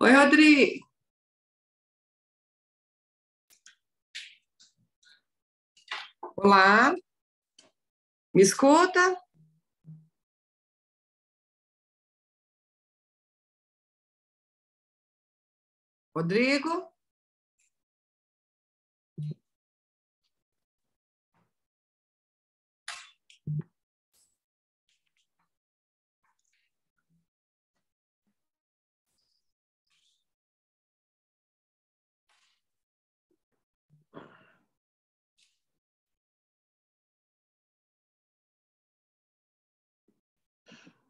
Oi, Rodrigo. Olá, me escuta? Rodrigo?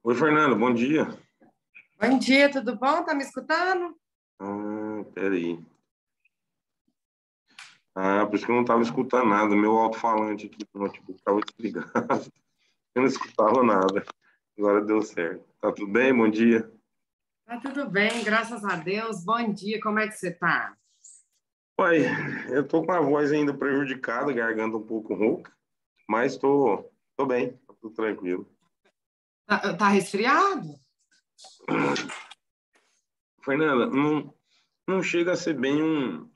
Oi, Fernando, bom dia. Bom dia, tudo bom? Tá me escutando? Peraí. Por isso que eu não estava escutando nada. Meu alto-falante aqui do notebook estava desligado. Eu não escutava nada. Agora deu certo. Tá tudo bem? Bom dia. Tá tudo bem, graças a Deus. Bom dia, como é que você tá? Uai, eu tô com a voz ainda prejudicada, garganta um pouco rouca, mas tô bem, tá tudo tranquilo. Tá resfriado? Fernanda, não chega a ser bem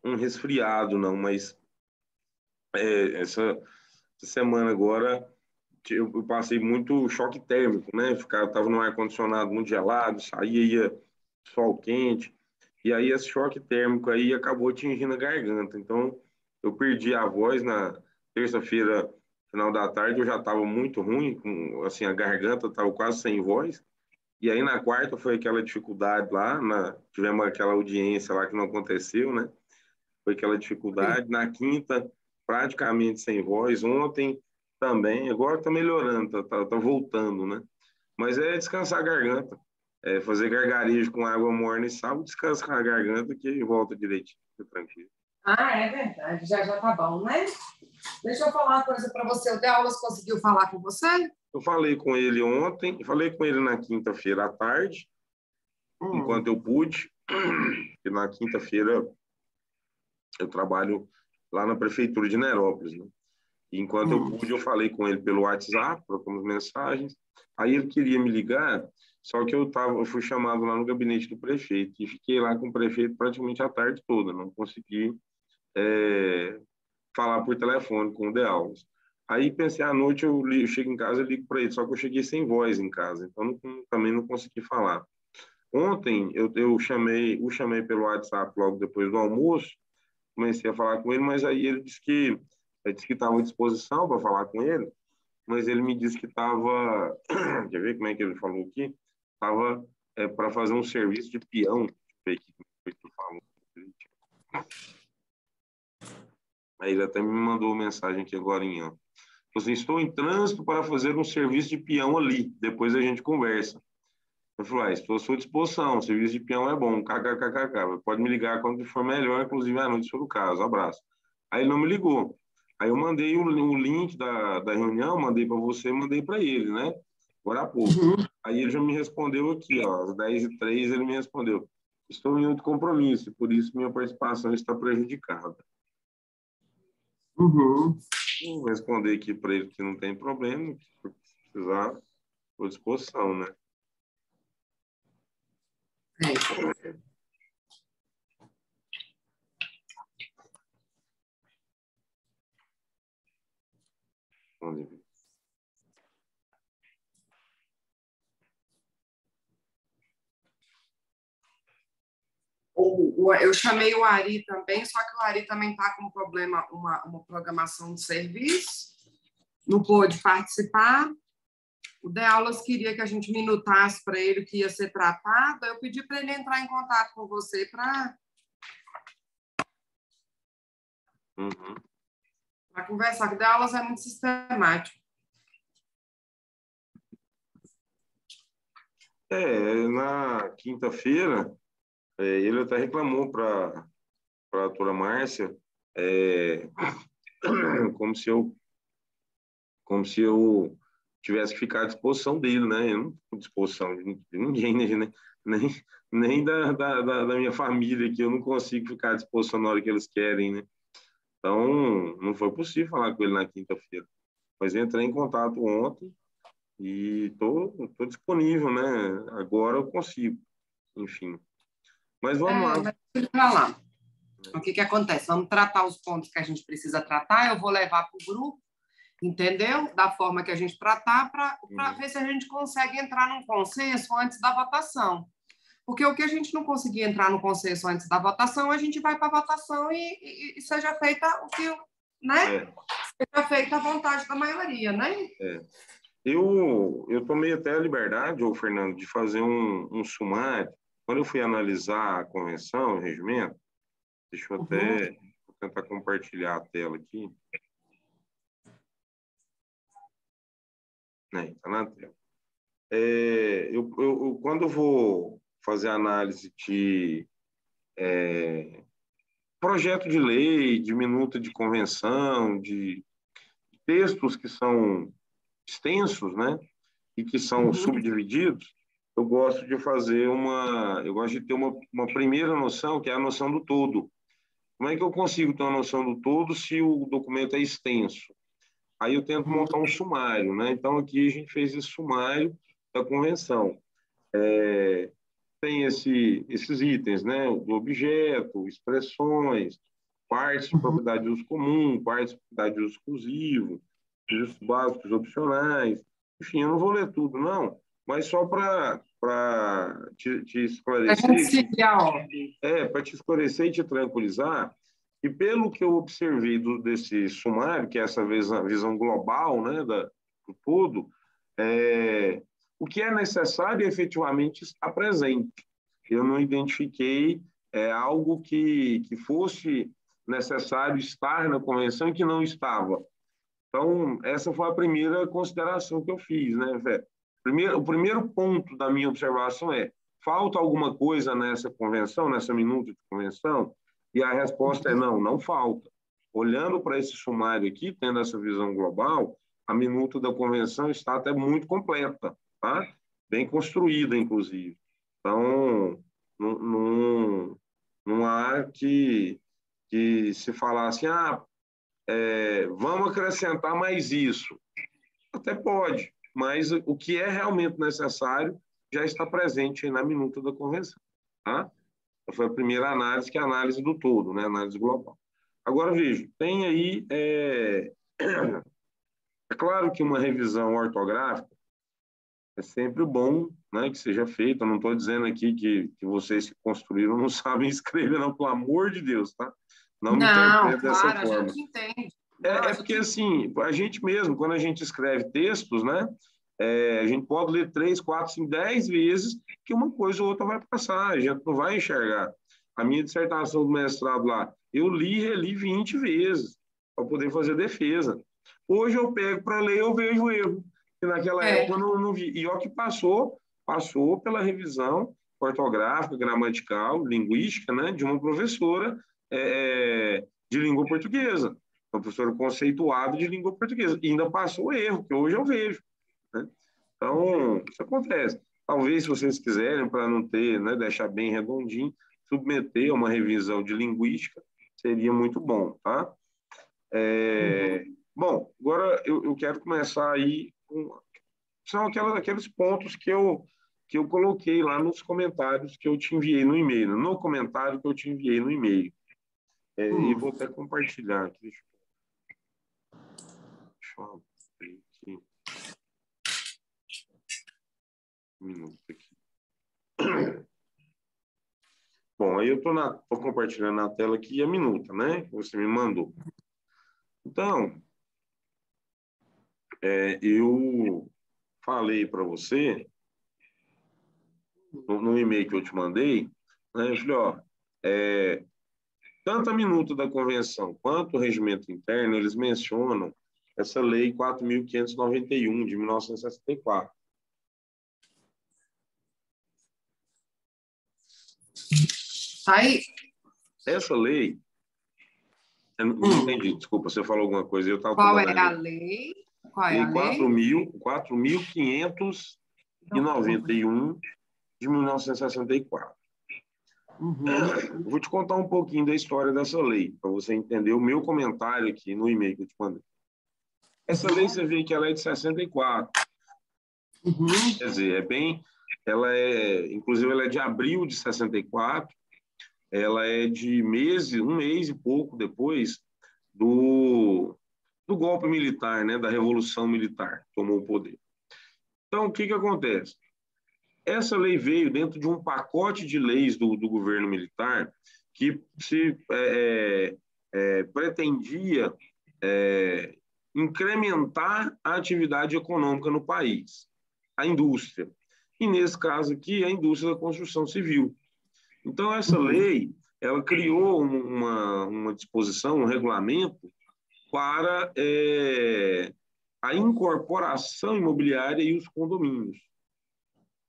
um resfriado, não, mas essa semana agora eu passei muito choque térmico, né? Tava no ar-condicionado muito gelado, ia sol quente, e aí esse choque térmico aí acabou atingindo a garganta. Então, eu perdi a voz na terça-feira, final da tarde, eu já estava muito ruim, assim, a garganta estava quase sem voz. E aí na quarta foi aquela dificuldade lá, tivemos aquela audiência lá que não aconteceu, né? Foi aquela dificuldade. Na quinta, praticamente sem voz. Ontem também, agora está melhorando, tá voltando, né? Mas é descansar a garganta, fazer gargarejo com água morna e sal, descansar a garganta que volta direitinho, fica tranquilo. Ah, é verdade, já tá bom, né? Deixa eu falar uma coisa para você. O De Aulas conseguiu falar com você? Eu falei com ele ontem, falei com ele na quinta-feira à tarde, enquanto eu pude, e na quinta-feira eu trabalho lá na prefeitura de Nerópolis, né? E enquanto eu pude, eu falei com ele pelo WhatsApp, trocamos mensagens. Aí ele queria me ligar, só que eu fui chamado lá no gabinete do prefeito e fiquei lá com o prefeito praticamente a tarde toda, não consegui falar por telefone com o De Aulas. Aí pensei, à noite eu chego em casa e ligo para ele, só que eu cheguei sem voz em casa, então também não consegui falar. Ontem o chamei pelo WhatsApp logo depois do almoço, comecei a falar com ele, mas aí ele disse que estava à disposição para falar com ele, mas ele me disse que estava, quer ver como é que ele falou aqui? Estava para fazer um serviço de peão, deixa eu ver aqui como foi que ele falou. Aí ele até me mandou uma mensagem aqui agora em ó. Assim, estou em trânsito para fazer um serviço de peão ali, depois a gente conversa. Eu falei, estou à sua disposição, o serviço de peão é bom, kkkk, pode me ligar quando for melhor, inclusive à noite, se for o caso, abraço. Aí ele não me ligou. Aí eu mandei o link da reunião, mandei para você, mandei para ele, né? Agora há pouco. Aí ele já me respondeu aqui, ó, às 10h03 ele me respondeu, estou em outro compromisso, por isso minha participação está prejudicada. Vou responder aqui para ele que não tem problema, se precisar, estou à disposição, né? Eu chamei o Ari também, só que o Ari também está com um problema, uma programação de serviço, não pôde participar. O De Aulas queria que a gente minutasse para ele o que ia ser tratado. Eu pedi para ele entrar em contato com você para conversar, que o De Aulas é muito sistemático. Na quinta-feira, ele até reclamou para a doutora Márcia, como se eu tivesse que ficar à disposição dele, né? Eu não estou à disposição de ninguém, né? Nem da minha família, que eu não consigo ficar à disposição na hora que eles querem, né? Então, não foi possível falar com ele na quinta-feira. Mas eu entrei em contato ontem, E tô disponível, né? Agora eu consigo, enfim. Mas vamos lá. Mas para lá. O que acontece? Vamos tratar os pontos que a gente precisa tratar. Eu vou levar para o grupo, entendeu? Da forma que a gente tratar, para ver se a gente consegue entrar num consenso antes da votação. Porque o que a gente não conseguir entrar no consenso antes da votação, a gente vai para a votação e seja feita o que, né? Seja feita a vontade da maioria, né? Eu tomei até a liberdade, ô Fernando, de fazer um sumário. Quando eu fui analisar a convenção, o regimento, deixa eu até vou tentar compartilhar a tela aqui. Tá na tela. Quando eu vou fazer análise de projeto de lei, de minuta de convenção, de textos que são extensos, né, e que são subdivididos, eu gosto de ter uma primeira noção, que é a noção do todo. Como é que eu consigo ter uma noção do todo se o documento é extenso? Aí eu tento montar um sumário, né? Então aqui a gente fez esse sumário da convenção. Tem esses itens, né? Do objeto, expressões, partes de propriedade de uso comum, partes de propriedade de uso exclusivo, registros básicos opcionais. Enfim, eu não vou ler tudo, não, mas só para te esclarecer. Para te esclarecer e te tranquilizar, e pelo que eu observei desse sumário, que é essa visão global, né, do todo, o que é necessário efetivamente está presente. Eu não identifiquei algo que fosse necessário estar na convenção e que não estava. Então, essa foi a primeira consideração que eu fiz, né, Fé? O primeiro ponto da minha observação falta alguma coisa nessa convenção, nessa minuta de convenção? E a resposta é não, não falta. Olhando para esse sumário aqui, tendo essa visão global, a minuta da convenção está até muito completa, tá? Bem construída, inclusive. Então, não há que se falar assim, vamos acrescentar mais isso. Até pode, mas o que é realmente necessário já está presente na minuta da convenção. Tá? Foi a primeira análise, que é a análise do todo, né? A análise global. Agora, veja, tem aí... É claro que uma revisão ortográfica é sempre bom, né, que seja feita. Eu não estou dizendo aqui que vocês que construíram não sabem escrever, não, pelo amor de Deus, tá? Não me interprete dessa forma. A gente entende. Porque, assim, a gente mesmo, quando a gente escreve textos, né, a gente pode ler 3, 4, 5, 10 vezes que uma coisa ou outra vai passar, a gente não vai enxergar. A minha dissertação do mestrado lá, eu li e reli 20 vezes para poder fazer defesa. Hoje eu pego para ler, eu vejo o erro, que naquela época eu não vi. E o que passou pela revisão ortográfica, gramatical, linguística, né, de uma professora de língua portuguesa, uma professora conceituada de língua portuguesa. E ainda passou o erro, que hoje eu vejo. Né? Então, isso acontece. Talvez, se vocês quiserem, para não ter, né, deixar bem redondinho, submeter a uma revisão de linguística, seria muito bom, tá? Bom, agora eu quero começar aí são aqueles pontos que eu coloquei lá nos comentários que eu te enviei no e-mail, no comentário que eu te enviei no e-mail. E vou até compartilhar aqui. Deixa eu abrir aqui. Um minuto aqui. Bom, aí eu estou compartilhando na tela aqui a minuta, né? Que você me mandou. Então, eu falei para você, no e-mail que eu te mandei, né? Eu falei, ó, tanto a minuta da convenção quanto o regimento interno, eles mencionam essa lei 4.591, de 1964. Aí. Essa lei... Eu não entendi, desculpa, você falou alguma coisa. Qual é a lei? Qual é a lei? 4.591 de 1964. Vou te contar um pouquinho da história dessa lei, para você entender o meu comentário aqui no e-mail que eu te mandei. Essa lei, você vê que ela é de 64. Quer dizer, ela inclusive ela é de abril de 64, ela é de um mês e pouco depois do golpe militar, né, da Revolução Militar, que tomou o poder. Então, o que acontece? Essa lei veio dentro de um pacote de leis do governo militar que se pretendia incrementar a atividade econômica no país, a indústria. E, nesse caso aqui, a indústria da construção civil. Então, essa lei, ela criou uma disposição, um regulamento para a incorporação imobiliária e os condomínios.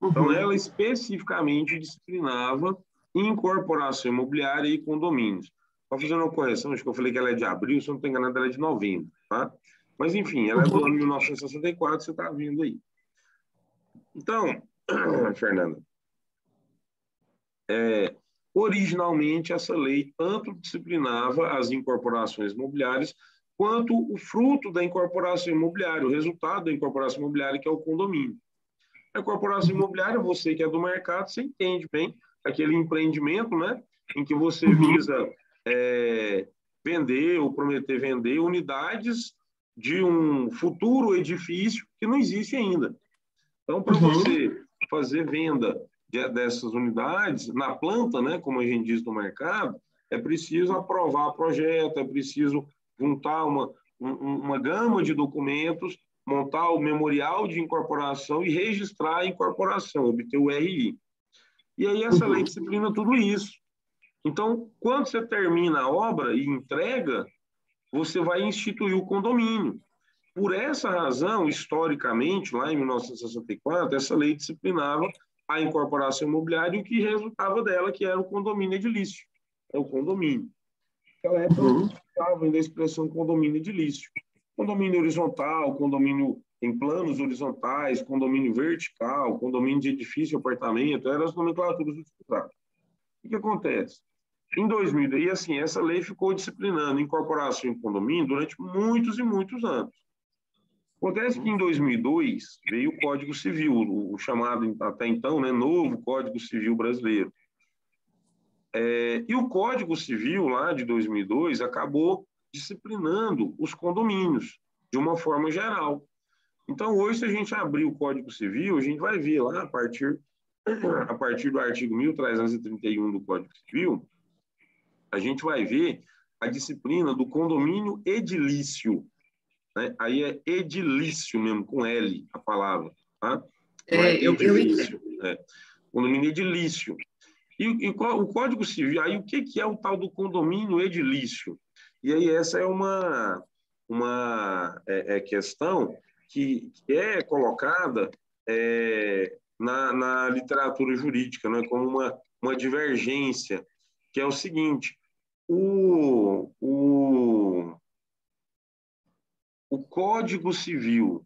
Então, ela especificamente disciplinava incorporação imobiliária e condomínios. Só fazendo uma correção, acho que eu falei que ela é de abril, se eu não estou enganado, ela é de novembro, tá? Mas, enfim, ela é do ano 1964, você está vendo aí. Então, Fernanda, originalmente essa lei tanto disciplinava as incorporações imobiliárias quanto o fruto da incorporação imobiliária, o resultado da incorporação imobiliária, que é o condomínio. A incorporação imobiliária, você que é do mercado, você entende bem aquele empreendimento, né, em que você visa vender ou prometer vender unidades de um futuro edifício que não existe ainda. Então, para você fazer venda dessas unidades na planta, né, como a gente diz no mercado, é preciso aprovar projeto, é preciso juntar uma gama de documentos, montar o memorial de incorporação e registrar a incorporação, obter o RI. E aí essa lei disciplina tudo isso. Então, quando você termina a obra e entrega, você vai instituir o condomínio. Por essa razão, historicamente, lá em 1964, essa lei disciplinava a incorporação imobiliária e o que resultava dela, que era o condomínio edilício. É o condomínio. Naquela época, não estava ainda a expressão condomínio edilício. Condomínio horizontal, condomínio em planos horizontais, condomínio vertical, condomínio de edifício, apartamento, eram as nomenclaturas utilizadas. O que acontece? Em 2000, e assim, essa lei ficou disciplinando incorporação em condomínio durante muitos e muitos anos. Acontece que em 2002 veio o Código Civil, o chamado até então, né, novo Código Civil brasileiro. E o Código Civil lá de 2002 acabou disciplinando os condomínios de uma forma geral. Então, hoje, se a gente abrir o Código Civil, a gente vai ver lá, a partir do artigo 1331 do Código Civil, a gente vai ver a disciplina do condomínio edilício. Né? Aí é edilício mesmo, com L a palavra. Tá? Não é edifício. Condomínio edilício. E o Código Civil, aí o que é o tal do condomínio edilício? E aí essa é uma questão que é colocada na literatura jurídica, né, como uma divergência, que é o seguinte: o Código Civil,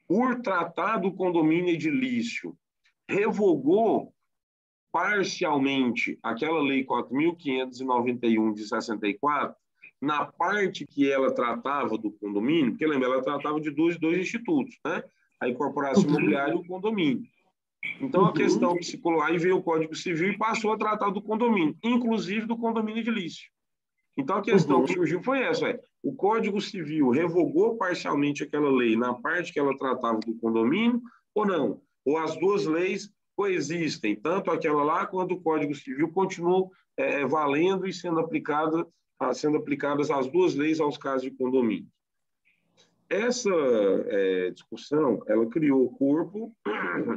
por tratar do condomínio edilício, revogou parcialmente aquela Lei 4.591 de 64, na parte que ela tratava do condomínio, porque lembra, ela tratava de dois institutos, né? A incorporação imobiliária e o condomínio. Então, a questão psicológica, aí veio o Código Civil e passou a tratar do condomínio, inclusive do condomínio edilício. Então, a questão que surgiu foi essa: o Código Civil revogou parcialmente aquela lei na parte que ela tratava do condomínio ou não? Ou as duas leis coexistem, tanto aquela lá quanto o Código Civil continuam valendo e sendo aplicadas as duas leis aos casos de condomínio. Essa discussão, ela criou o corpo,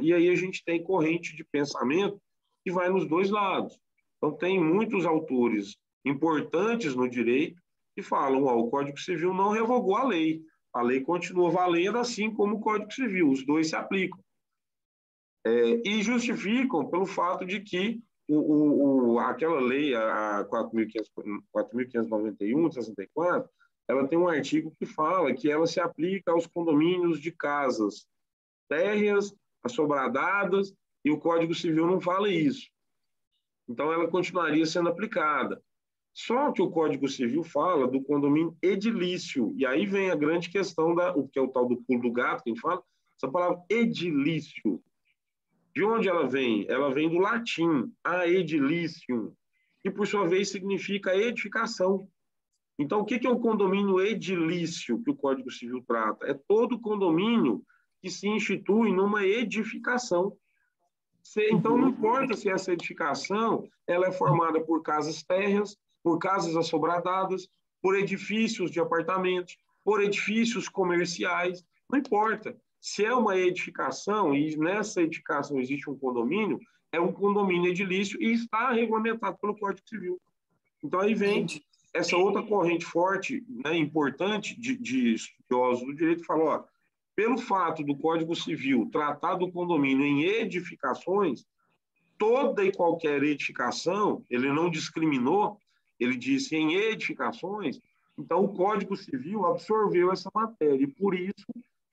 e aí a gente tem corrente de pensamento que vai nos dois lados. Então, tem muitos autores importantes no direito que falam: o Código Civil não revogou a lei continua valendo, assim como o Código Civil, os dois se aplicam. E justificam pelo fato de que aquela lei, a 4.591 de 64, ela tem um artigo que fala que ela se aplica aos condomínios de casas térreas, assobradadas, e o Código Civil não fala isso. Então, ela continuaria sendo aplicada. Só que o Código Civil fala do condomínio edilício, e aí vem a grande questão, o que é o tal do pulo do gato, que a gente fala, Essa palavra edilício, de onde ela vem? Ela vem do latim, a edilicium, que por sua vez significa edificação. Então, o que é o condomínio edilício que o Código Civil trata? É todo condomínio que se institui numa edificação. Então, não importa se essa edificação ela é formada por casas térreas, por casas assobradadas, por edifícios de apartamentos, por edifícios comerciais, não importa. Se é uma edificação e nessa edificação existe um condomínio, é um condomínio edilício e está regulamentado pelo Código Civil. Então, aí vem essa outra corrente forte, né, importante de estudiosos do direito, que falou, ó, pelo fato do Código Civil tratar do condomínio em edificações, toda e qualquer edificação, ele não discriminou, ele disse em edificações, então o Código Civil absorveu essa matéria e, por isso,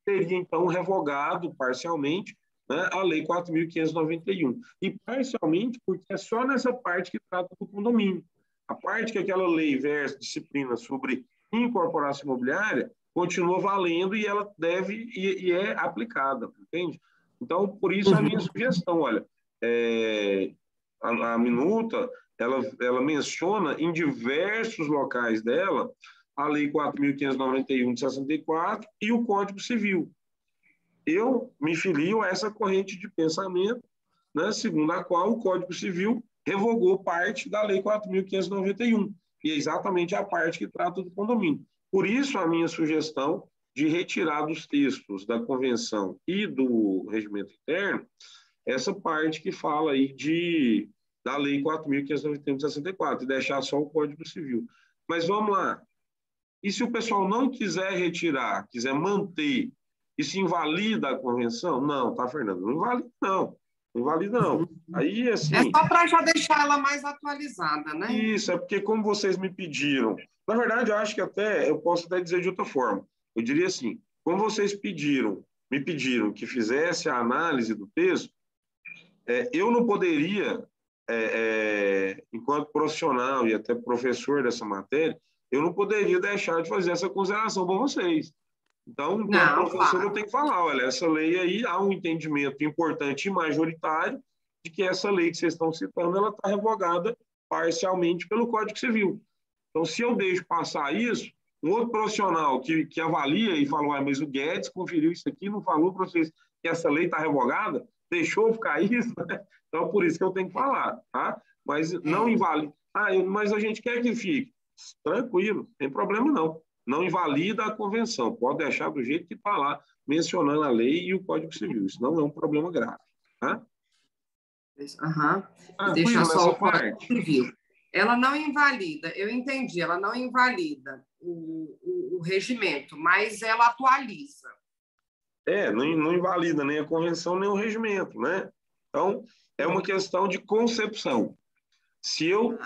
teria, então, revogado parcialmente, né, a Lei 4.591. E parcialmente porque é só nessa parte que trata do condomínio. A parte que aquela lei versa disciplina sobre incorporação imobiliária continua valendo e ela deve e é aplicada, entende? Então, por isso a minha sugestão, olha, a minuta, ela menciona em diversos locais dela a Lei 4.591 de 64 e o Código Civil. Eu me filio a essa corrente de pensamento, né, segundo a qual o Código Civil revogou parte da Lei 4.591, e é exatamente a parte que trata do condomínio. Por isso, a minha sugestão de retirar dos textos da Convenção e do Regimento Interno essa parte que fala aí da Lei 4.591 de 64, e deixar só o Código Civil. Mas vamos lá. E se o pessoal não quiser retirar, quiser manter, isso invalida a Convenção? Não, tá, Fernando? Não invalida, não. Não invalida, não. Aí, assim... É só para já deixar ela mais atualizada, né? Isso, é porque como vocês me pediram... Na verdade, eu acho que eu posso até dizer de outra forma. Eu diria assim, como vocês me pediram que fizesse a análise do texto, eu não poderia, enquanto profissional e até professor dessa matéria, eu não poderia deixar de fazer essa consideração para vocês. Então, enquanto professor, claro, eu tenho que falar, olha, essa lei aí há um entendimento importante e majoritário de que essa lei que vocês estão citando, ela está revogada parcialmente pelo Código Civil. Então, se eu deixo passar isso, um outro profissional que avalia e falou, mas o Guedes conferiu isso aqui, não falou para vocês que essa lei está revogada, deixou ficar isso, né? Então, por isso que eu tenho que falar, tá? Mas não invalida. Mas a gente quer que fique. Tranquilo, não tem problema não. Não invalida a convenção, pode deixar do jeito que está lá, mencionando a lei e o Código Civil. Isso não é um problema grave. Tá? Deixa só o Código Civil. Ela não invalida, eu entendi, ela não invalida o regimento, mas ela atualiza. Não invalida nem a convenção, nem o regimento, né? Então, é uma questão de concepção. Se eu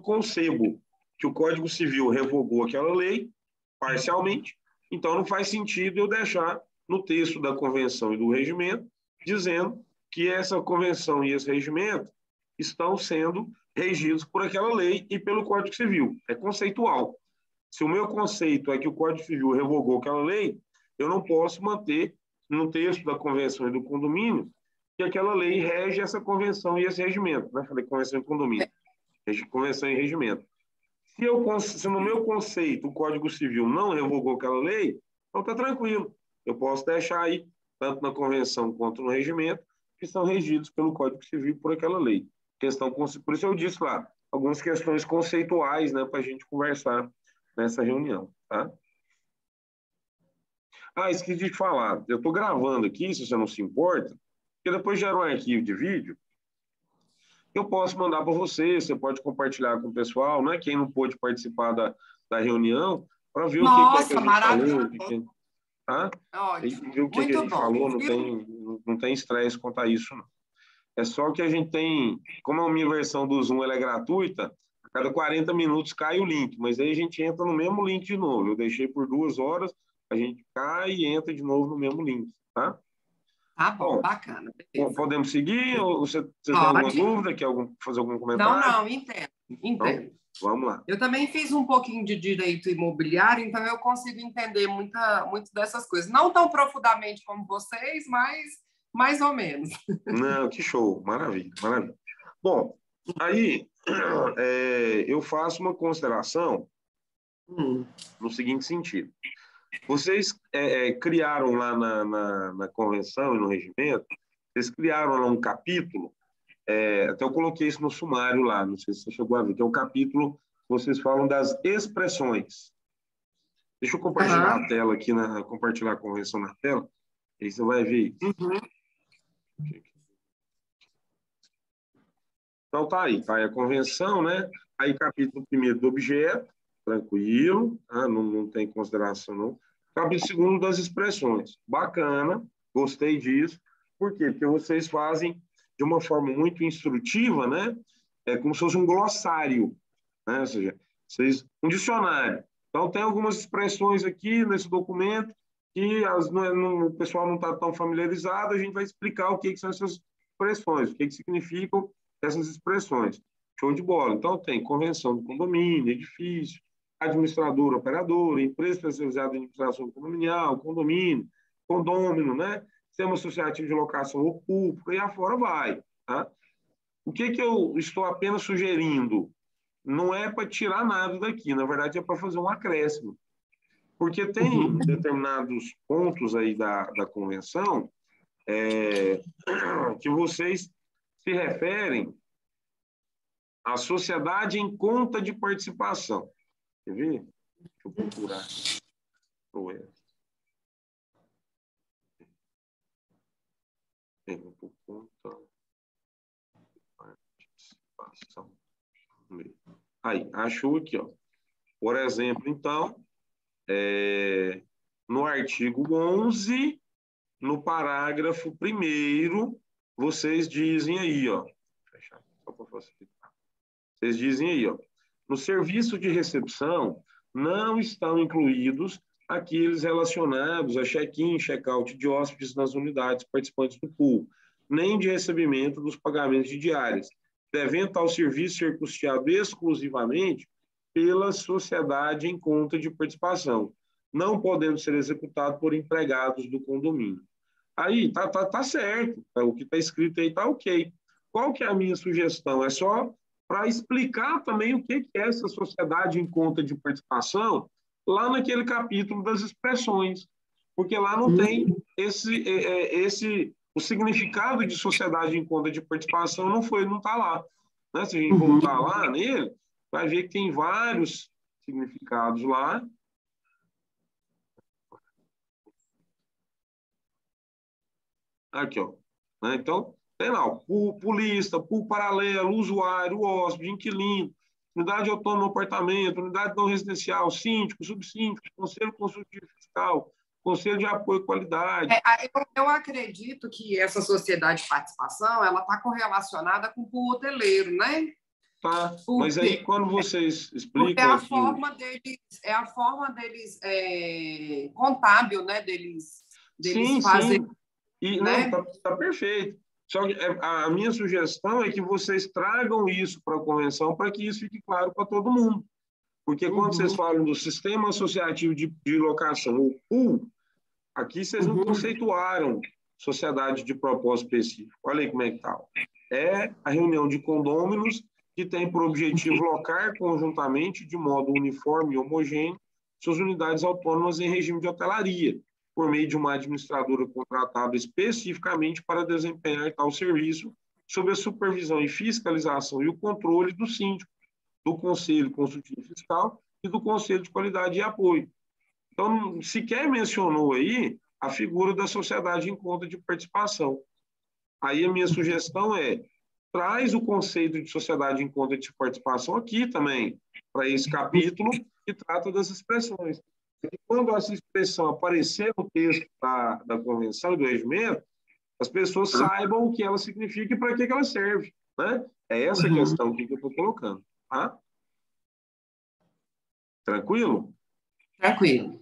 concebo que o Código Civil revogou aquela lei, parcialmente, então não faz sentido eu deixar no texto da convenção e do regimento, dizendo que essa convenção e esse regimento estão sendo regidos por aquela lei e pelo Código Civil. É conceitual. Se o meu conceito é que o Código Civil revogou aquela lei, eu não posso manter no texto da convenção e do condomínio que aquela lei rege essa convenção e esse regimento. Né? Falei convenção e condomínio. Convenção e regimento. Se no meu conceito o Código Civil não revogou aquela lei, então está tranquilo. Eu posso deixar aí, tanto na convenção quanto no regimento, que são regidos pelo Código Civil por aquela lei. Por isso eu disse lá, algumas questões conceituais, né, para a gente conversar nessa reunião. Tá? Esqueci de falar. Eu estou gravando aqui, se você não se importa, porque depois gera um arquivo de vídeo. Eu posso mandar para você pode compartilhar com o pessoal, né? Quem não pôde participar da reunião, para ver o que a gente falou. Tá? Ótimo. Ver o que a gente falou, não tem estresse quanto a isso, não. É só que a gente tem, como a minha versão do Zoom ela é gratuita, a cada 40 minutos cai o link, mas aí a gente entra no mesmo link de novo. Eu deixei por 2 horas, a gente cai e entra de novo no mesmo link, tá? Tá bom, bacana. Beleza. Podemos seguir? Ou você tem alguma dúvida? Quer fazer algum comentário? Não, entendo. Entendo. Então, vamos lá. Eu também fiz um pouquinho de direito imobiliário, então eu consigo entender muito dessas coisas. Não tão profundamente como vocês, mas mais ou menos. Não, que show, maravilha, maravilha. Bom, aí eu faço uma consideração no seguinte sentido. Vocês criaram lá na convenção e no regimento, vocês criaram lá um capítulo, até eu coloquei isso no sumário lá, não sei se você chegou a ver, que é o capítulo que vocês falam das expressões. Deixa eu compartilhar a tela aqui, compartilhar a convenção na tela, aí você vai ver isso. Então tá aí a convenção, né? Aí capítulo 1º do objeto, tranquilo, tá? Não tem consideração não. Capítulo 2º das expressões, bacana, gostei disso. Por quê? Porque vocês fazem de uma forma muito instrutiva, né? É como se fosse um glossário, né? Ou seja, um dicionário. Então tem algumas expressões aqui nesse documento que o pessoal não está tão familiarizado, a gente vai explicar o que são essas expressões, o que significam essas expressões. Show de bola. Então, tem convenção do condomínio, edifício, administrador, operador, empresa especializada em administração condominial, condomínio, condômino, né? Sistema associativo de locação ou público, e afora vai. Tá? O que eu estou apenas sugerindo? Não é para tirar nada daqui, na verdade é para fazer um acréscimo. Porque tem determinados pontos aí da convenção que vocês se referem à sociedade em conta de participação. Quer ver? Deixa eu procurar. Por conta de participação. Aí, achou aqui, ó. Por exemplo, então, no artigo 11, no parágrafo 1º, vocês dizem aí, ó. Vou fechar só para facilitar. Vocês dizem aí, ó. No serviço de recepção, não estão incluídos aqueles relacionados a check-in, check-out de hóspedes nas unidades participantes do pool, nem de recebimento dos pagamentos de diárias, devendo tal serviço ser custeado exclusivamente pela sociedade em conta de participação, não podendo ser executado por empregados do condomínio. Aí, tá certo, o que está escrito aí tá ok. Qual que é a minha sugestão? É só para explicar também o que é essa sociedade em conta de participação lá naquele capítulo das expressões, porque lá não tem o significado de sociedade em conta de participação não está lá. Né? Se a gente voltar lá nele, vai ver que tem vários significados lá. Aqui, ó. Né? Então, tem lá, o polista, pool paralelo, usuário, hóspede, inquilino, unidade autônoma no apartamento, unidade não residencial, síndico, subsíndico, conselho consultivo fiscal, conselho de apoio e qualidade. Eu acredito que essa sociedade de participação ela está correlacionada com o pool hoteleiro, né? Tá, mas aí quando vocês explicam... É a forma deles contábil, né? Deles sim, fazerem... Sim. E, né? não, tá perfeito. Só que a minha sugestão é que vocês tragam isso para a convenção para que isso fique claro para todo mundo. Porque quando vocês falam do sistema associativo de locação, o pool, aqui vocês não conceituaram sociedade de propósito específico. Olha aí como é que está. É a reunião de condôminos que tem por objetivo locar conjuntamente, de modo uniforme e homogêneo, suas unidades autônomas em regime de hotelaria, por meio de uma administradora contratada especificamente para desempenhar tal serviço, sob a supervisão e fiscalização e o controle do síndico, do Conselho Consultivo Fiscal e do Conselho de Qualidade e Apoio. Então, sequer mencionou aí a figura da sociedade em conta de participação. Aí a minha sugestão é, traz o conceito de sociedade em conta de participação aqui também, para esse capítulo que trata das expressões. E quando essa expressão aparecer no texto da convenção e do regimento, as pessoas saibam o que ela significa e para que ela serve. Né? É essa a questão que eu estou colocando. Tá? Tranquilo? Tranquilo.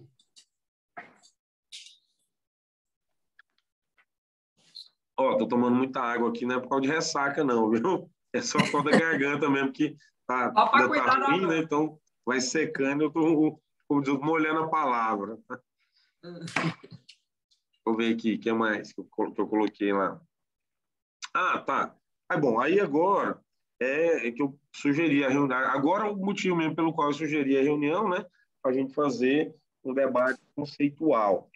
Ó, tô tomando muita água aqui, não é por causa de ressaca, não, viu? É só por causa da garganta mesmo, que Só para ainda tá cuidar da ruim, né? voz. Então vai secando, eu tô, como diz, molhando a palavra. Vou ver aqui, o que mais que eu coloquei lá. Ah, tá. Bom, aí agora é que eu sugeri a reunião. Agora o motivo mesmo pelo qual eu sugeri a reunião, né? Para a gente fazer um debate conceitual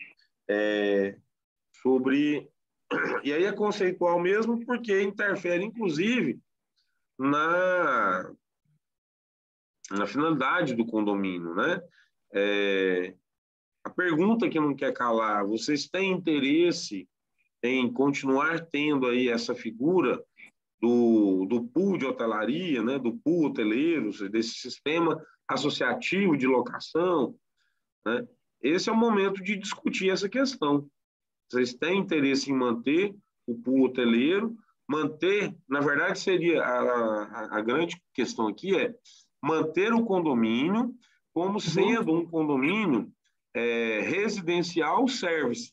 sobre. E aí é conceitual mesmo porque interfere, inclusive, na, na finalidade do condomínio, né? A pergunta que não quer calar: vocês têm interesse em continuar tendo aí essa figura do pool de hotelaria, né, do pool hoteleiro, desse sistema associativo de locação, né? Esse é o momento de discutir essa questão. Vocês têm interesse em manter o pool hoteleiro, manter, na verdade, seria a grande questão aqui é manter o condomínio como sendo um condomínio residencial service,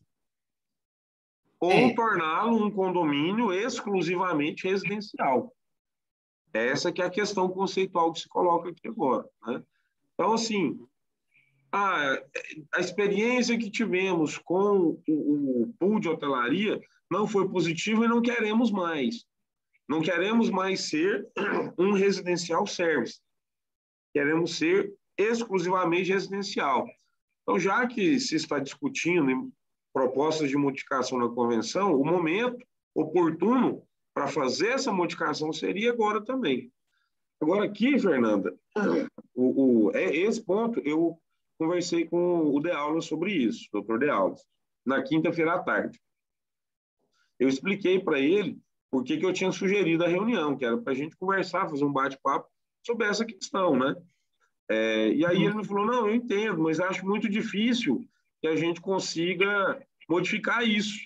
ou torná-lo um condomínio exclusivamente residencial. Essa que é a questão conceitual que se coloca aqui agora, né? Então, assim, a experiência que tivemos com o pool de hotelaria não foi positiva e não queremos mais. Não queremos mais ser um residencial service. Queremos ser exclusivamente residencial. Então, já que se está discutindo propostas de modificação na convenção, o momento oportuno para fazer essa modificação seria agora também. Agora aqui, Fernanda, esse ponto eu conversei com o De Aulas sobre isso, doutor De Aulas, na quinta-feira à tarde. Eu expliquei para ele por que eu tinha sugerido a reunião, que era para a gente conversar, fazer um bate-papo sobre essa questão, né? E aí ele me falou, não, eu entendo, mas acho muito difícil que a gente consiga modificar isso.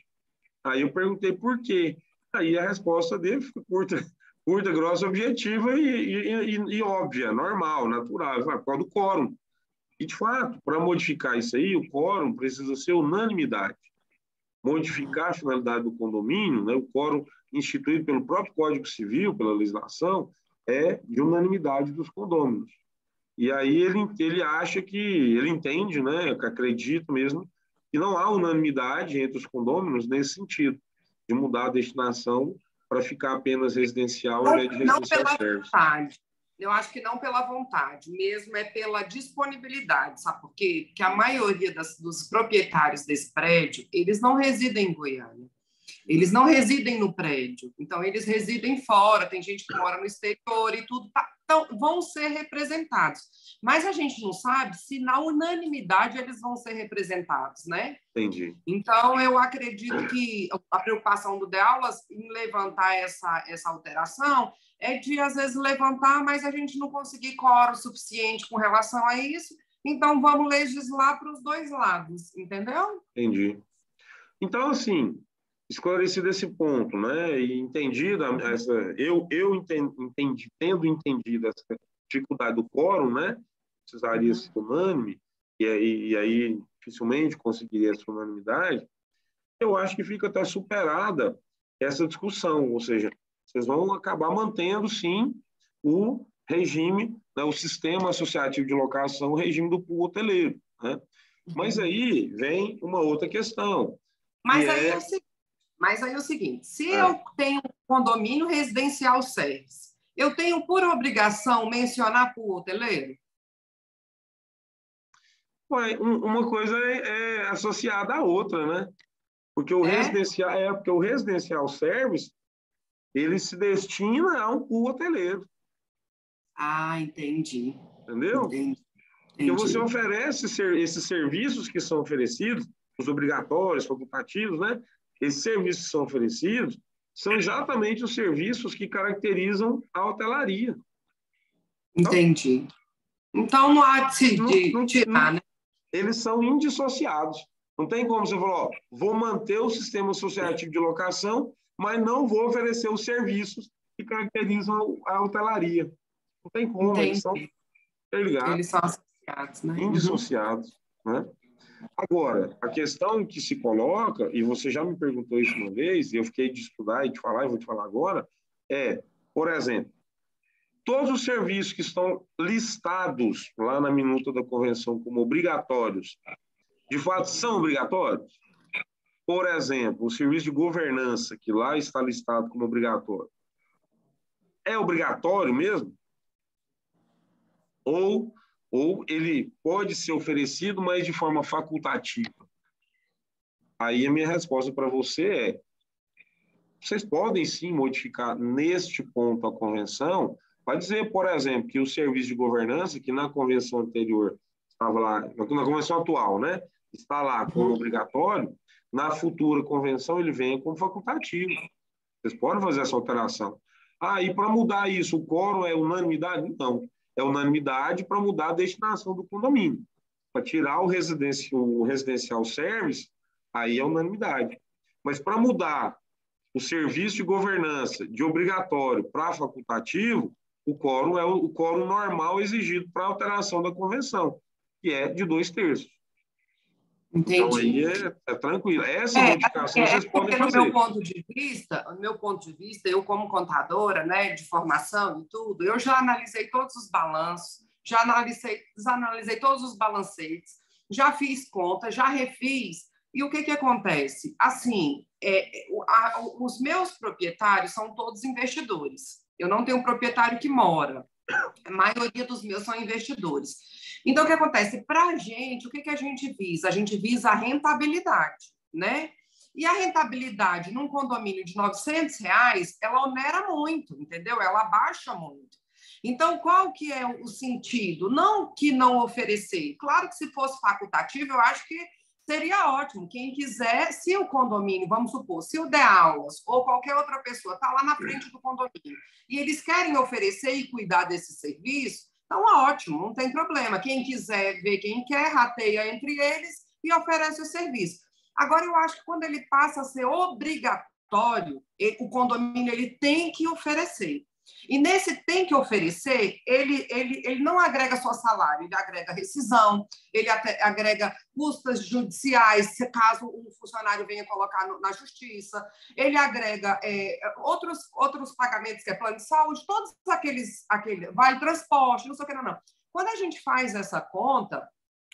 Aí eu perguntei por quê. Aí a resposta dele ficou curta, grossa, objetiva e óbvia, normal, natural. Por causa do quórum. E, de fato, para modificar isso aí, o quórum precisa ser unanimidade. Modificar a finalidade do condomínio, né, o quórum instituído pelo próprio Código Civil, pela legislação, é de unanimidade dos condôminos. E aí ele acha que, ele entende, né, que acredito mesmo, que não há unanimidade entre os condôminos nesse sentido, de mudar a destinação para ficar apenas residencial ao invés de Não residencial pela service. vontade. Eu acho que não pela vontade, mesmo é pela disponibilidade, sabe por quê? Porque a maioria dos proprietários desse prédio, eles não residem em Goiânia. Eles não residem no prédio, então eles residem fora, tem gente que mora no exterior e tudo, então vão ser representados. Mas a gente não sabe se na unanimidade eles vão ser representados, né? Entendi. Então, eu acredito que a preocupação do De Aulas em levantar essa alteração é de, às vezes, levantar, mas a gente não conseguir quórum suficiente com relação a isso, então vamos legislar para os dois lados, entendeu? Entendi. Então, assim, esclarecido esse ponto, né, e entendido tendo entendido essa dificuldade do quórum, né, precisaria ser unânime, e aí dificilmente conseguiria essa unanimidade, eu acho que fica até superada essa discussão, ou seja, vocês vão acabar mantendo, sim, o regime, né, o sistema associativo de locação, o regime do pool hoteleiro, né? Mas aí vem uma outra questão, Mas aí é o seguinte, se eu tenho um condomínio residencial service, eu tenho por obrigação mencionar pool hoteleiro? Uma coisa é associada à outra, né? Porque o residencial service, ele se destina a um pool hoteleiro. Ah, entendi. Entendeu? Entendi. Porque você oferece esses serviços que são oferecidos, os obrigatórios, facultativos, né? Esses serviços que são oferecidos são exatamente os serviços que caracterizam a hotelaria. Entendi. Então, não há de tirar, né? Eles são indissociados. Não tem como você falar, ó, vou manter o sistema associativo de locação, mas não vou oferecer os serviços que caracterizam a hotelaria. Não tem como, Entendi. eles são interligados. Eles são associados, né? Indissociados, né? Agora, a questão que se coloca, e você já me perguntou isso uma vez, e eu fiquei de estudar e de falar, e vou te falar agora, por exemplo, todos os serviços que estão listados lá na minuta da convenção como obrigatórios, de fato são obrigatórios? Por exemplo, o serviço de governança, que lá está listado como obrigatório, é obrigatório mesmo? Ou ele pode ser oferecido, mas de forma facultativa? Aí a minha resposta para você é: vocês podem sim modificar neste ponto a convenção, vai dizer, por exemplo, que o serviço de governança, que na convenção anterior estava lá, na convenção atual, né, está lá como obrigatório, na futura convenção ele vem como facultativo. Vocês podem fazer essa alteração. Ah, e para mudar isso, o quórum é unanimidade? Não. É unanimidade para mudar a destinação do condomínio. Para tirar o residencial service, aí é unanimidade. Mas para mudar o serviço de governança de obrigatório para facultativo, o quórum é o quórum normal exigido para alteração da convenção, que é de 2/3. Então, aí é tranquilo. Essa modificação vocês podem fazer. No meu ponto de vista, eu como contadora, né, de formação e tudo, eu já analisei todos os balanços, já analisei todos os balancetes, já fiz conta, já refiz. E o que acontece? Assim, os meus proprietários são todos investidores. Eu não tenho um proprietário que mora. A maioria dos meus são investidores. Então, o que acontece? Para a gente, o que a gente visa? A gente visa a rentabilidade, né? E a rentabilidade num condomínio de R$ 900, ela onera muito, entendeu? Ela baixa muito. Então, qual que é o sentido? Não que não oferecer. Claro que se fosse facultativo, eu acho que seria ótimo. Quem quiser, se o condomínio, vamos supor, se o Der Aulas ou qualquer outra pessoa está lá na frente do condomínio e eles querem oferecer e cuidar desse serviço, então ótimo, não tem problema. Quem quiser ver quem quer, rateia entre eles e oferece o serviço. Agora, eu acho que quando ele passa a ser obrigatório, o condomínio ele tem que oferecer. E nesse tem que oferecer, ele não agrega só salário, ele agrega rescisão, ele agrega custas judiciais, se caso um funcionário venha colocar na justiça, ele agrega outros pagamentos, que é plano de saúde, todos aqueles vale transporte, não sei o que, não. Quando a gente faz essa conta,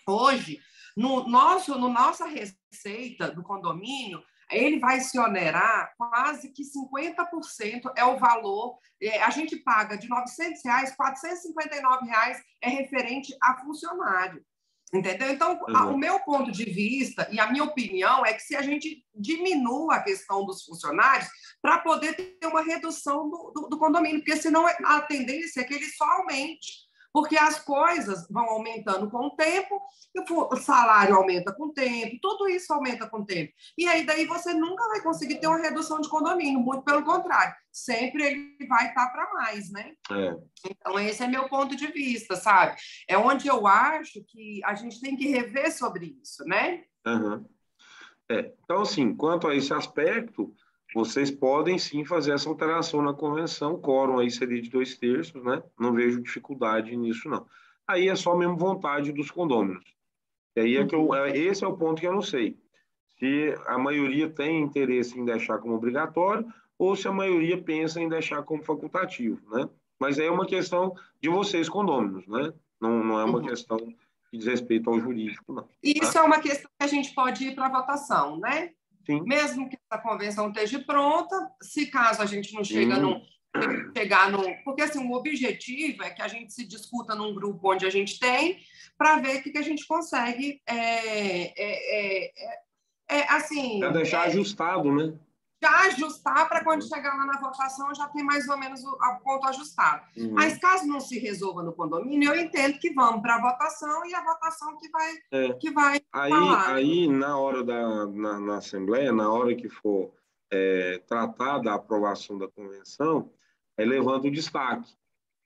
hoje, nossa receita do condomínio, ele vai se onerar quase que 50% é o valor. A gente paga de R$ 900, R$ 459 é referente a funcionário. Entendeu? Então, o meu ponto de vista e a minha opinião é que se a gente diminua a questão dos funcionários para poder ter uma redução do condomínio, porque senão a tendência é que ele só aumente. Porque as coisas vão aumentando com o tempo, o salário aumenta com o tempo, tudo isso aumenta com o tempo. E aí daí você nunca vai conseguir ter uma redução de condomínio, muito pelo contrário. Sempre ele vai estar para mais, né? Então, esse é meu ponto de vista, sabe? É onde eu acho que a gente tem que rever sobre isso, né? Então, assim, quanto a esse aspecto, vocês podem sim fazer essa alteração na convenção, o quórum aí seria de 2/3, né? Não vejo dificuldade nisso, não. Aí é só mesmo vontade dos condôminos. E aí esse é o ponto que eu não sei. Se a maioria tem interesse em deixar como obrigatório ou se a maioria pensa em deixar como facultativo, né? Mas aí é uma questão de vocês, condôminos, né? Não é uma questão que diz respeito ao jurídico, não. Isso é uma questão que a gente pode ir para a votação, né? Sim. Mesmo que a convenção esteja pronta, se caso a gente não chegar porque assim, o objetivo é que a gente se discuta num grupo onde a gente tem, para ver o que a gente consegue deixar ajustado, né? Já ajustar para quando chegar lá na votação já tem mais ou menos o ponto ajustado. Mas caso não se resolva no condomínio, eu entendo que vamos para a votação e a votação que vai falar. Aí, na hora na Assembleia, na hora que for tratada a aprovação da convenção, aí levanta o destaque.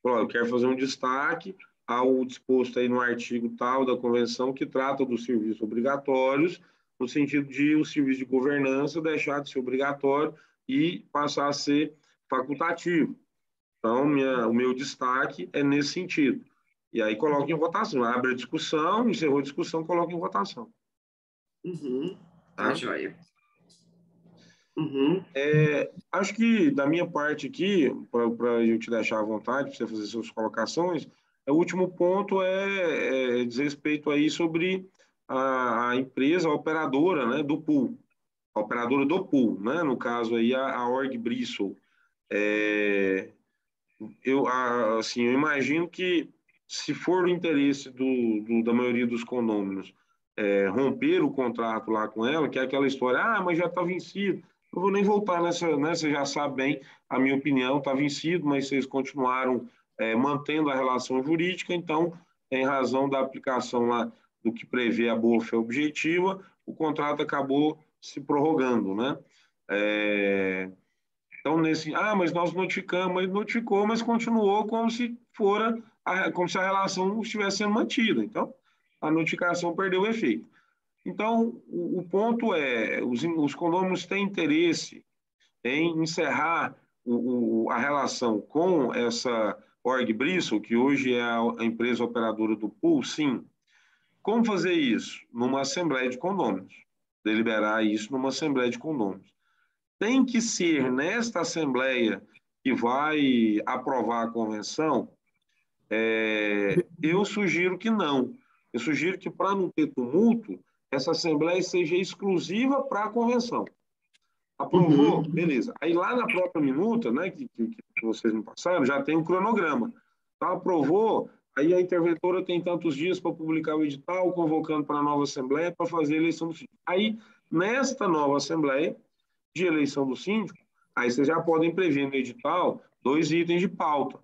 Eu quero fazer um destaque ao disposto aí no artigo tal da convenção que trata dos serviços obrigatórios, no sentido de o serviço de governança deixar de ser obrigatório e passar a ser facultativo. Então, o meu destaque é nesse sentido. E aí coloca em votação. Abre a discussão, encerrou a discussão, coloca em votação. Tá joia. Uhum. Acho que, da minha parte aqui, para eu te deixar à vontade, para você fazer suas colocações, o último ponto diz respeito aí sobre a empresa, a operadora, né, do pool, a operadora do pool, né, no caso aí a Org Bristol. É, assim, eu imagino que, se for do interesse da maioria dos condôminos, romper o contrato lá com ela, que é aquela história, mas já está vencido. Eu vou nem voltar nessa, né? Você já sabe bem a minha opinião, está vencido, mas vocês continuaram mantendo a relação jurídica, então, em razão da aplicação lá do que prevê a boa-fé objetiva, o contrato acabou se prorrogando, né? Então, mas nós notificamos, mas notificou, mas continuou como se como se a relação estivesse sendo mantida. Então, a notificação perdeu o efeito. Então, o ponto os condôminos têm interesse em encerrar a relação com essa Org Bristol, que hoje é a empresa operadora do pool, sim. Como fazer isso? Numa assembleia de condôminos. Deliberar isso numa assembleia de condôminos. Tem que ser nesta assembleia que vai aprovar a convenção? Eu sugiro que não. Eu sugiro que, para não ter tumulto, essa assembleia seja exclusiva para a convenção. Aprovou? Uhum. Beleza. Aí lá na própria minuta, né, que vocês me passaram, já tem um cronograma. Então, aprovou, aí a interventora tem tantos dias para publicar o edital, convocando para a nova assembleia para fazer a eleição do síndico. Aí, nesta nova assembleia de eleição do síndico, aí vocês já podem prever no edital 2 itens de pauta,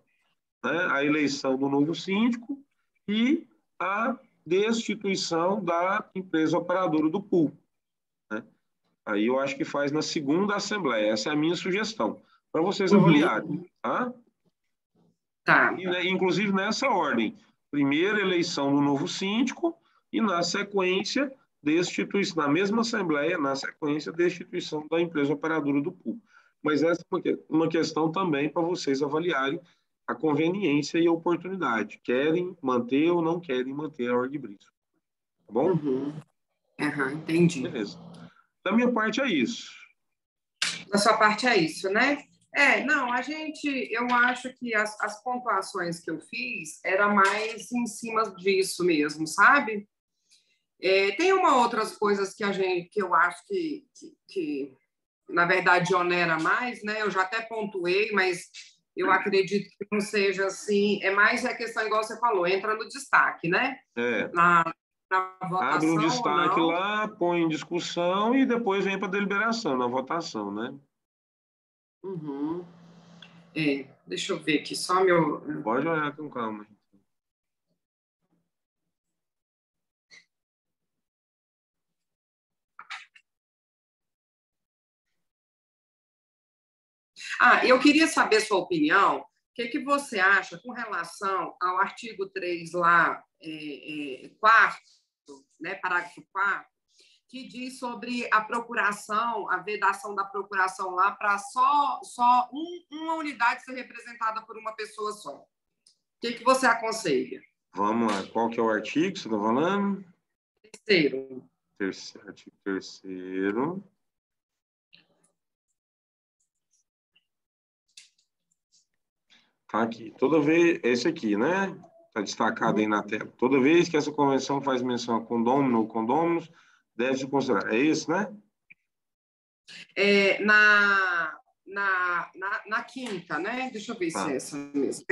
né? A eleição do novo síndico e a destituição da empresa operadora do pool, né? Aí eu acho que faz na segunda assembleia. Essa é a minha sugestão, para vocês Uhum. avaliarem. Tá? Tá. E, né, inclusive nessa ordem. Primeiro, eleição do novo síndico e, na sequência, destituição, na mesma assembleia, na sequência, destituição da empresa operadora do pool. Mas essa é uma questão também para vocês avaliarem a conveniência e a oportunidade. Querem manter ou não querem manter a Org Bristol. Tá bom? Uhum. Uhum. Entendi. Beleza. Da minha parte é isso. Da sua parte é isso, né? Não, eu acho que as pontuações que eu fiz era mais em cima disso mesmo, sabe? Tem uma outras coisas que eu acho que na verdade onera mais, né? Eu já até pontuei, mas eu acredito que não seja assim. É mais a questão, igual você falou, entra no destaque, né? É. Na, na Abre um votação ou destaque não. lá, põe em discussão e depois vem para deliberação, na votação, né? Uhum. Deixa eu ver aqui, só meu. Pode olhar com calma. Eu queria saber sua opinião. O que você acha com relação ao artigo 3 lá, quarto, né, parágrafo 4, que diz sobre a procuração, a vedação da procuração lá para só uma unidade ser representada por uma pessoa só. O que você aconselha? Vamos lá. Qual que é o artigo que você está falando? Terceiro. Artigo terceiro. Tá aqui. Toda vez, esse aqui, né? Está destacado aí na tela. Toda vez que essa convenção faz menção a condômino ou condôminos, deve-se considerar. É esse, né? Na quinta, né? Deixa eu ver se é Tá. essa mesmo.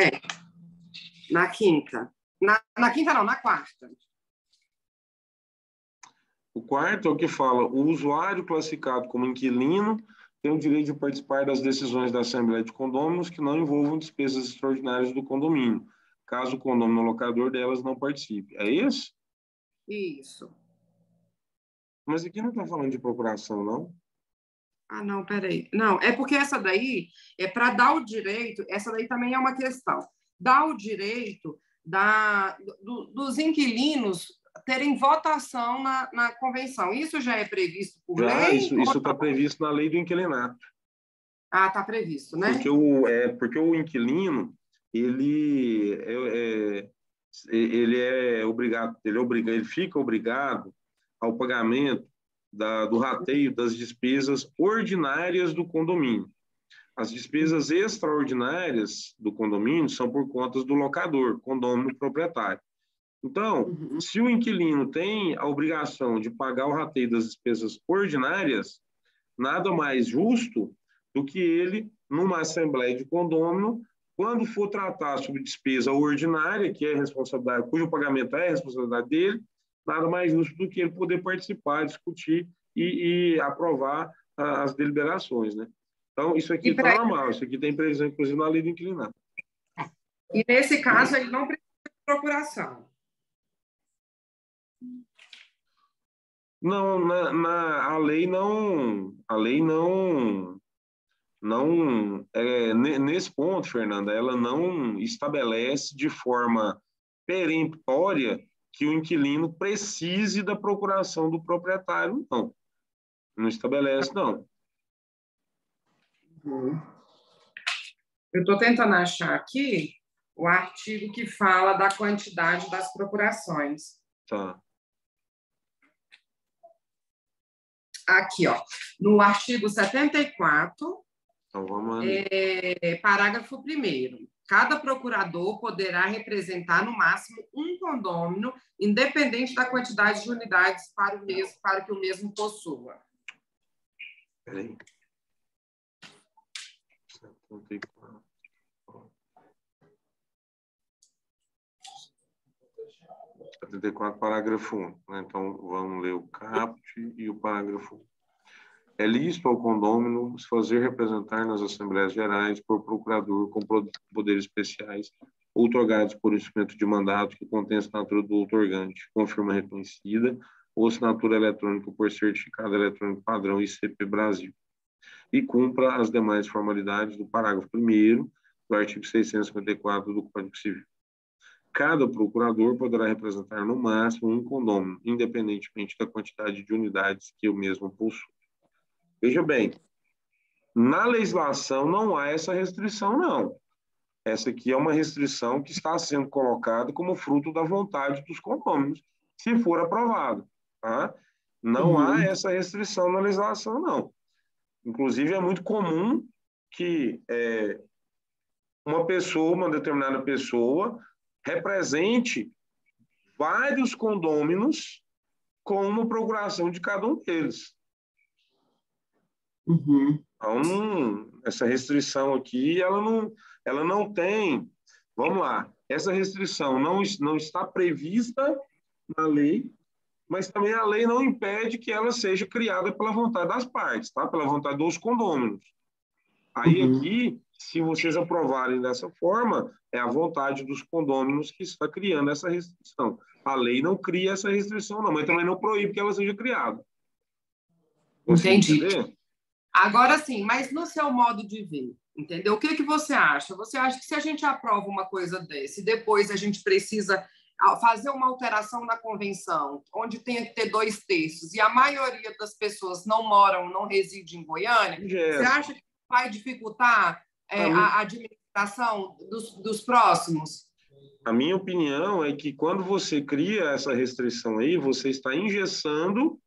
Na quinta. Na quinta, não, na quarta. O quarto é o que fala: o usuário classificado como inquilino tem o direito de participar das decisões da Assembleia de Condôminos que não envolvam despesas extraordinárias do condomínio, caso o condômino locador delas não participe. É esse? Isso. Mas aqui não está falando de procuração, não? Não, peraí. Não, é porque essa daí é para dar o direito, essa daí também é uma questão. Dar o direito dos inquilinos terem votação na convenção. Isso já é previsto por Já, lei? isso está previsto na lei do inquilinato. Está previsto, né? Porque o inquilino, ele fica obrigado ao pagamento do rateio das despesas ordinárias do condomínio. As despesas extraordinárias do condomínio são por contas do locador, condômino proprietário. Então, se o inquilino tem a obrigação de pagar o rateio das despesas ordinárias, nada mais justo do que ele, numa assembleia de condômino, quando for tratar sobre despesa ordinária, que é responsabilidade, cujo pagamento é a responsabilidade dele, nada mais justo do que ele poder participar, discutir e aprovar as deliberações, né? Então, isso aqui está normal, isso aqui tem previsão, inclusive, na lei do inquilinato. E, nesse caso, ele não precisa de procuração. Não, a lei nesse ponto, Fernanda, ela não estabelece de forma peremptória que o inquilino precise da procuração do proprietário, não. Não estabelece, não. Eu estou tentando achar aqui o artigo que fala da quantidade das procurações. Tá. Aqui, ó, no artigo 74, Então, vamos lá. Parágrafo 1º. Cada procurador poderá representar, no máximo, um condômino, independente da quantidade de unidades para que o mesmo possua. Peraí. 74. 74, parágrafo 1. Né? Então, vamos ler o caput e o parágrafo 1. É lícito ao condômino se fazer representar nas Assembleias Gerais por procurador com poderes especiais outorgados por instrumento de mandato que contém assinatura do outorgante, com firma reconhecida, ou assinatura eletrônica por certificado eletrônico padrão ICP Brasil, e cumpra as demais formalidades do parágrafo 1º do artigo 654 do Código Civil. Cada procurador poderá representar no máximo um condômino, independentemente da quantidade de unidades que o mesmo possui. Veja bem, na legislação não há essa restrição, não. Essa aqui é uma restrição que está sendo colocada como fruto da vontade dos condôminos, se for aprovado. Tá? Não há essa restrição na legislação, não. Inclusive, é muito comum que uma determinada pessoa, represente vários condôminos com uma procuração de cada um deles. Então, essa restrição aqui, ela não tem... Vamos lá, essa restrição não está prevista na lei, mas também a lei não impede que ela seja criada pela vontade das partes, tá? Pela vontade dos condôminos. Aí aqui, se vocês aprovarem dessa forma, é a vontade dos condôminos que está criando essa restrição. A lei não cria essa restrição, não, mas também não proíbe que ela seja criada. Entendi. Agora sim, mas no seu modo de ver, entendeu? O que você acha? Você acha que se a gente aprova uma coisa dessa e depois a gente precisa fazer uma alteração na convenção, onde tenha que ter 2/3, e a maioria das pessoas não reside em Goiânia, você acha que vai dificultar a administração dos próximos? A minha opinião é que quando você cria essa restrição aí, você está engessando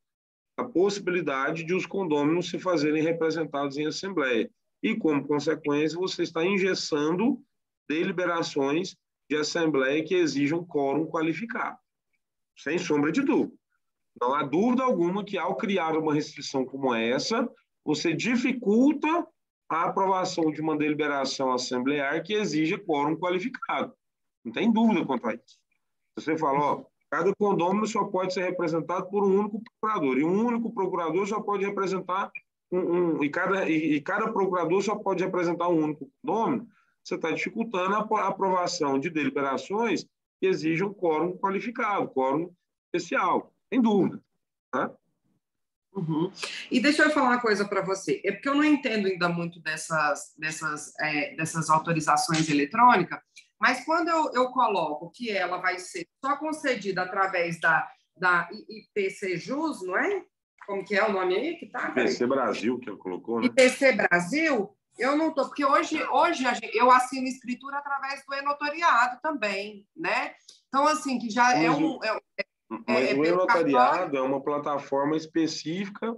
a possibilidade de os condôminos se fazerem representados em assembleia. E, como consequência, você está engessando deliberações de assembleia que exijam quórum qualificado. Sem sombra de dúvida. Não há dúvida alguma que, ao criar uma restrição como essa, você dificulta a aprovação de uma deliberação assemblear que exija quórum qualificado. Não tem dúvida quanto a isso. Você fala, ó, cada condômino só pode ser representado por um único procurador, e um único procurador só pode representar e cada procurador só pode representar um único condômino. Você está dificultando a aprovação de deliberações que exijam quórum qualificado, quórum especial, sem dúvida. Tá? E deixa eu falar uma coisa para você. É porque eu não entendo ainda muito dessas autorizações eletrônicas, mas quando eu coloco que ela vai ser só concedida através da IPCJus, não é? Como que é o nome aí que tá? IPC Brasil, que ela colocou, né? IPC Brasil, eu não estou... Porque hoje eu assino escritura através do e-notariado também, né? Então, assim, que já Mas o pelo e-notariado cartório? é uma plataforma específica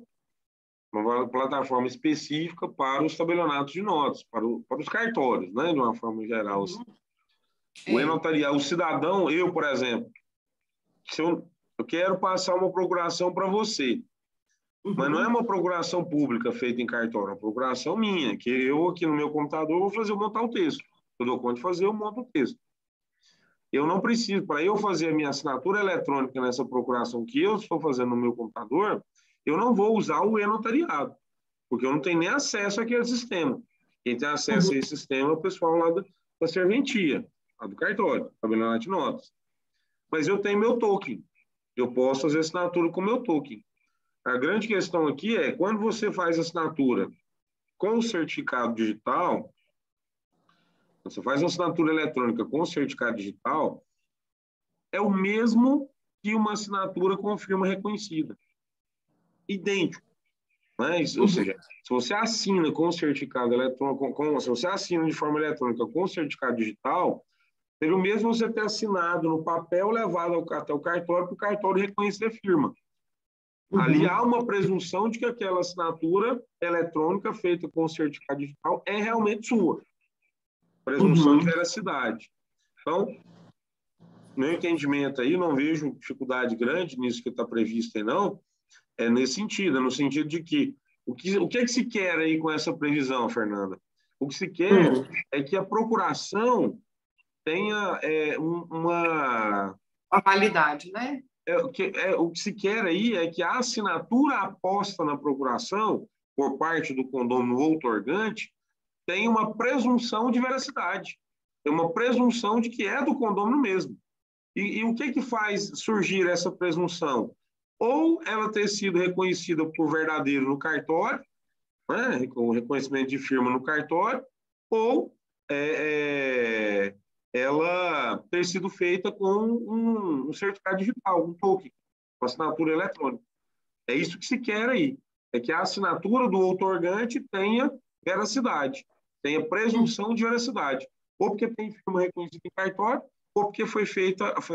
para os tabelionatos de notas, para os cartórios, né, de uma forma geral. Assim. Uhum. O É. e-notariado, o cidadão, eu, por exemplo, se eu quero passar uma procuração para você, mas não é Uhum. uma procuração pública feita em cartório, é uma procuração minha, que eu aqui no meu computador vou fazer, montar o texto. Eu dou conta de fazer, eu monto o texto. Eu não preciso, para eu fazer a minha assinatura eletrônica nessa procuração que eu estou fazendo no meu computador, eu não vou usar o e-notariado, porque eu não tenho nem acesso àquele sistema. Quem tem acesso Uhum. a esse sistema é o pessoal lá da serventia, lá do cartório, tabelionato de notas. Mas eu tenho meu token, eu posso fazer assinatura com meu token. A grande questão aqui é, quando você faz assinatura com o certificado digital, você faz uma assinatura eletrônica com o certificado digital, é o mesmo que uma assinatura com firma reconhecida. Idêntico. Mas, ou Uhum. seja, se você assina com o certificado eletrônico, se você assina de forma eletrônica com o certificado digital, seria o mesmo você ter assinado no papel levado até o cartório para o cartório reconhecer a firma. Ali Uhum. há uma presunção de que aquela assinatura eletrônica feita com o certificado digital é realmente sua. Presunção de Uhum. veracidade. Então, meu entendimento aí, não vejo dificuldade grande nisso que está previsto aí, não, é nesse sentido, no sentido de que o que é que se quer aí com essa previsão, Fernanda? O que se quer Uhum. é que a procuração tenha uma... A validade, né? O que se quer aí é que a assinatura aposta na procuração, por parte do condômino outorgante, tenha uma presunção de veracidade, tem uma presunção de que é do condômino mesmo. E o que faz surgir essa presunção? Ou ela ter sido reconhecida por verdadeiro no cartório, né, com o reconhecimento de firma no cartório, ou ela ter sido feita com um certificado digital, um token, com assinatura eletrônica. É isso que se quer aí, é que a assinatura do outorgante tenha veracidade, tenha presunção de veracidade, ou porque tem firma reconhecida em cartório, ou porque foi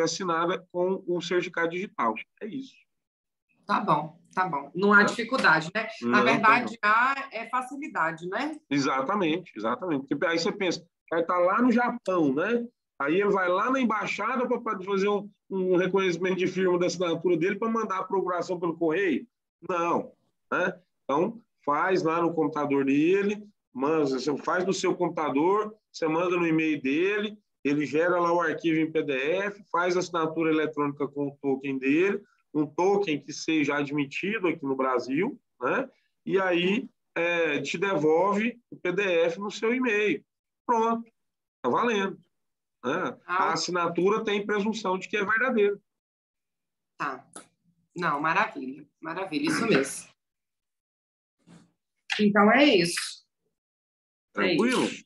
assinada com o certificado digital. É isso. Tá bom, tá bom. Não há Né? dificuldade, né? Na Não tem, não. verdade, há facilidade, né? Exatamente, exatamente. Porque aí você pensa, vai estar lá no Japão, né? Aí ele vai lá na embaixada para fazer um reconhecimento de firma da assinatura dele para mandar a procuração pelo correio. Não, né? Então, faz lá no computador dele, você faz no seu computador, você manda no e-mail dele, ele gera lá o arquivo em PDF, faz a assinatura eletrônica com o token dele, um token que seja admitido aqui no Brasil, né? E aí te devolve o PDF no seu e-mail. Pronto, está valendo. Né? A Ah, assinatura tem presunção de que é verdadeira. tá. Não, maravilha, maravilha, isso mesmo. Então é isso. É Tranquilo? isso.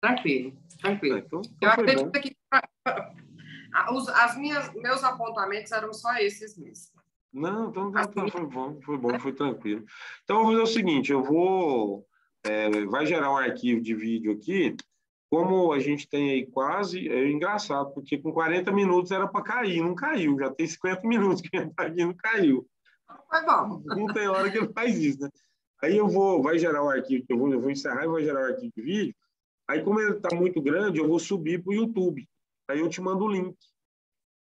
Tranquilo, tranquilo. Então Eu foi acredito bom. que meus apontamentos eram só esses mesmo. Não, então Assim, foi bom, foi tranquilo. Então, eu vou fazer o seguinte, vai gerar um arquivo de vídeo aqui, como a gente tem aí quase, é engraçado, porque com 40 minutos era para cair, não caiu, já tem 50 minutos que está aqui, não caiu. foi bom. Não tem hora que ele faz isso, né? Aí vai gerar o arquivo, eu vou encerrar e vai gerar o arquivo de vídeo, aí como ele está muito grande, eu vou subir para o YouTube, aí eu te mando o link.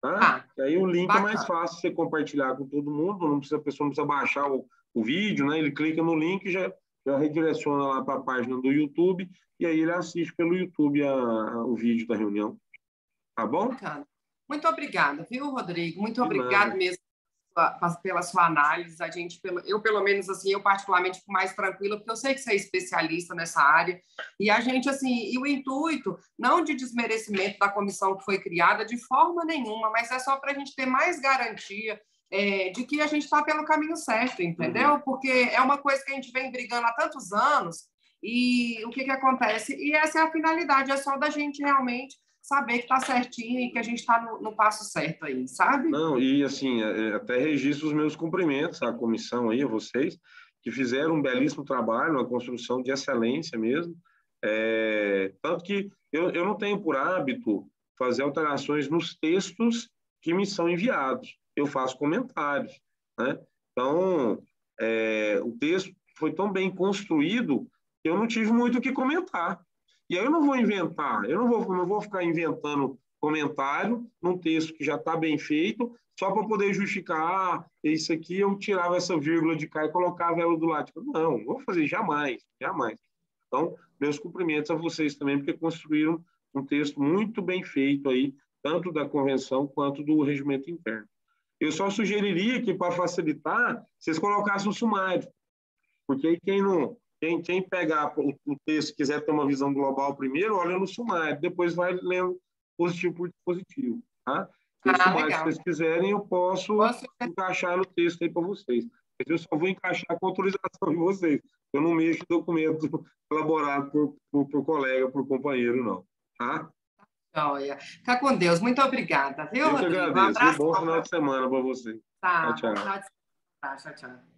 Tá? Tá, E aí o link é mais bacana. fácil você compartilhar com todo mundo, a pessoa não precisa baixar o vídeo, né? Ele clica no link e já redireciona lá para a página do YouTube e aí ele assiste pelo YouTube o vídeo da reunião. Tá bom? Bacana. Muito obrigada, viu, Rodrigo? Muito De obrigada nada. mesmo pela sua análise. Eu, pelo menos, assim, eu particularmente fico mais tranquila, porque eu sei que você é especialista nessa área. E a gente, assim, e o intuito, não de desmerecimento da comissão que foi criada, de forma nenhuma, mas é só para a gente ter mais garantia de que a gente está pelo caminho certo, entendeu? Uhum. Porque é uma coisa que a gente vem brigando há tantos anos, e o que acontece? E essa é a finalidade, é só da gente realmente saber que está certinho e que a gente está no passo certo aí, sabe? Não, e assim, até registro os meus cumprimentos à comissão aí, a vocês, que fizeram um belíssimo trabalho, uma construção de excelência mesmo. Tanto que eu não tenho por hábito fazer alterações nos textos que me são enviados. eu faço comentários, né? Então, o texto foi tão bem construído que eu não tive muito o que comentar. E aí eu não vou inventar, eu não vou ficar inventando comentário num texto que já está bem feito, só para poder justificar, isso aqui eu tirava essa vírgula de cá e colocava ela do lado. Não, não vou fazer jamais, jamais. Então, meus cumprimentos a vocês também, porque construíram um texto muito bem feito aí, tanto da convenção quanto do regimento interno. Eu só sugeriria que, para facilitar, vocês colocassem um sumário, porque aí quem pegar o texto e quiser ter uma visão global primeiro, olha no sumário, depois vai lendo positivo por dispositivo, tá? E o sumário, Legal. se vocês quiserem, eu posso encaixar no texto aí para vocês. Mas eu só vou encaixar com a autorização de vocês. Eu não mexo em documento elaborado por colega, por companheiro, não. Tá? Joia. Fica com Deus. Muito obrigada, viu, Eu que Rodrigo? Um agradeço. Um abraço. bom final de semana para você. Tá, Tchau, bom tchau. final de semana. Tchau, tchau.